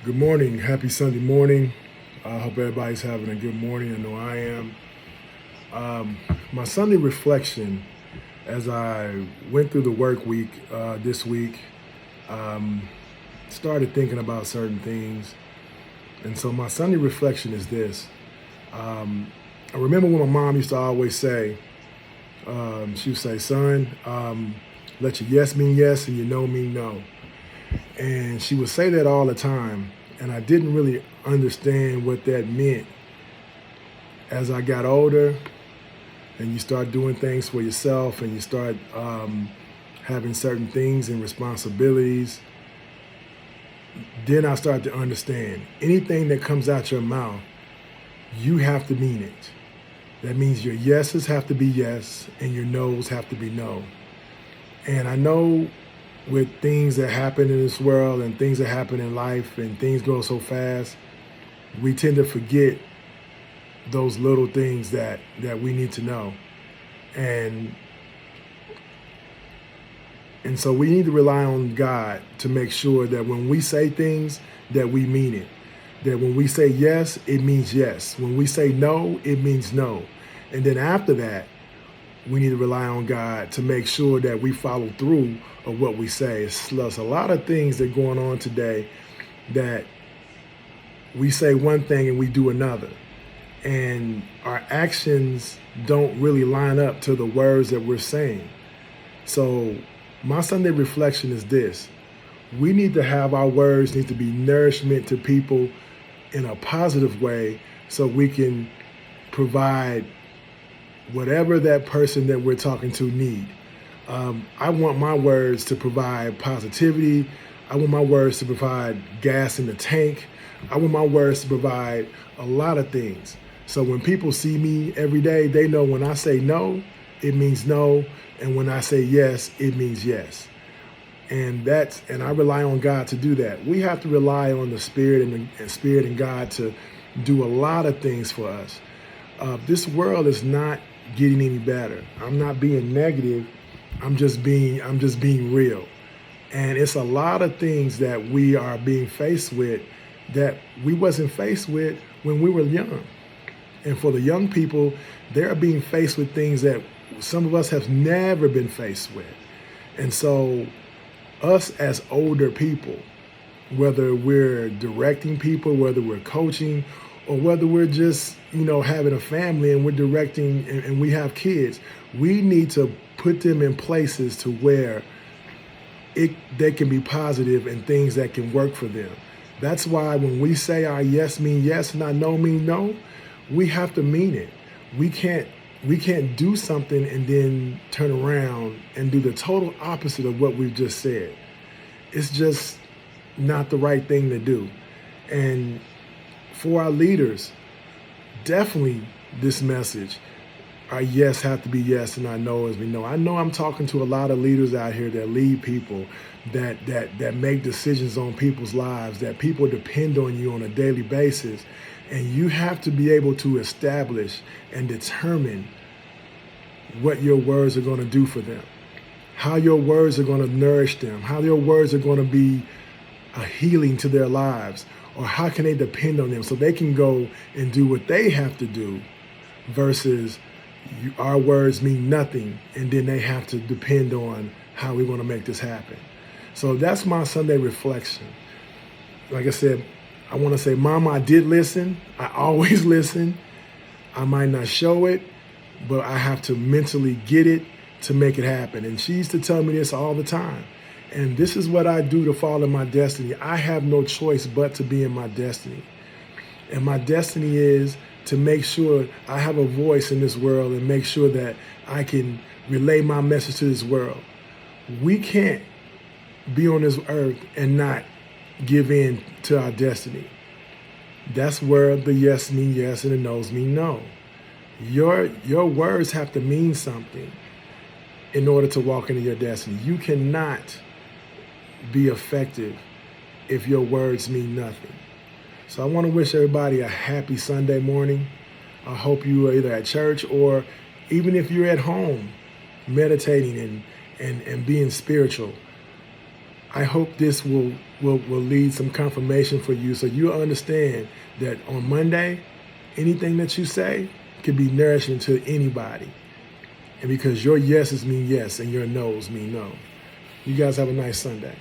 Good morning. Happy Sunday morning. I hope everybody's having a good morning. I know I am. My Sunday reflection as I went through the work week this week, started thinking about certain things. And so my Sunday reflection is this. I remember when my mom used to always say, she would say, son, let your yes mean yes and your no mean no. And she would say that all the time. And I didn't really understand what that meant. As I got older and you start doing things for yourself and you start having certain things and responsibilities, then I start to understand anything that comes out your mouth, you have to mean it. That means your yeses have to be yes and your nos have to be no. And I know with things that happen in this world and things that happen in life and things go so fast, we tend to forget those little things that we need to know. And so we need to rely on God to make sure that when we say things, that we mean it. That when we say yes, it means yes. When we say no, it means no. And then after that, we need to rely on God to make sure that we follow through of what we say. There's a lot of things that are going on today that we say one thing and we do another. And our actions don't really line up to the words that we're saying. So my Sunday reflection is this. We need to have our words need to be nourishment to people in a positive way so we can provide whatever that person that we're talking to need. I want my words to provide positivity. I want my words to provide gas in the tank. I want my words to provide a lot of things. So when people see me every day, they know when I say no, it means no. And when I say yes, it means yes. And I rely on God to do that. We have to rely on the Spirit and Spirit and God to do a lot of things for us. This world is not getting any better. I'm not being negative. I'm just being real. And it's a lot of things that we are being faced with that we wasn't faced with when we were young. And for the young people, they're being faced with things that some of us have never been faced with. And so us as older people, whether we're directing people, whether we're coaching, or whether we're just, having a family and we're directing and we have kids, we need to put them in places to where they can be positive and things that can work for them. That's why when we say our yes mean yes and our no mean no, we have to mean it. We can't do something and then turn around and do the total opposite of what we've just said. It's just not the right thing to do. And for our leaders, definitely this message, our yes have to be yes and our no is we know. I know I'm talking to a lot of leaders out here that lead people, that make decisions on people's lives, that people depend on you on a daily basis. And you have to be able to establish and determine what your words are going to do for them, how your words are going to nourish them, how your words are going to be a healing to their lives, or how can they depend on them so they can go and do what they have to do versus our words mean nothing and then they have to depend on how we're going to make this happen. So that's my Sunday reflection. Like I said, I want to say, Mama, I did listen. I always listen. I might not show it, but I have to mentally get it to make it happen. And she used to tell me this all the time. And this is what I do to follow my destiny. I have no choice but to be in my destiny. And my destiny is to make sure I have a voice in this world and make sure that I can relay my message to this world. We can't be on this earth and not give in to our destiny. That's where the yes mean yes and the no's mean no. Your words have to mean something in order to walk into your destiny. You cannot be effective if your words mean nothing. So I want to wish everybody a happy Sunday morning. I hope you are either at church or even if you're at home meditating and being spiritual. I hope this will lead some confirmation for you, so you'll understand that on Monday, anything that you say can be nourishing to anybody. And because your yeses mean yes and your nos mean no. You guys have a nice Sunday.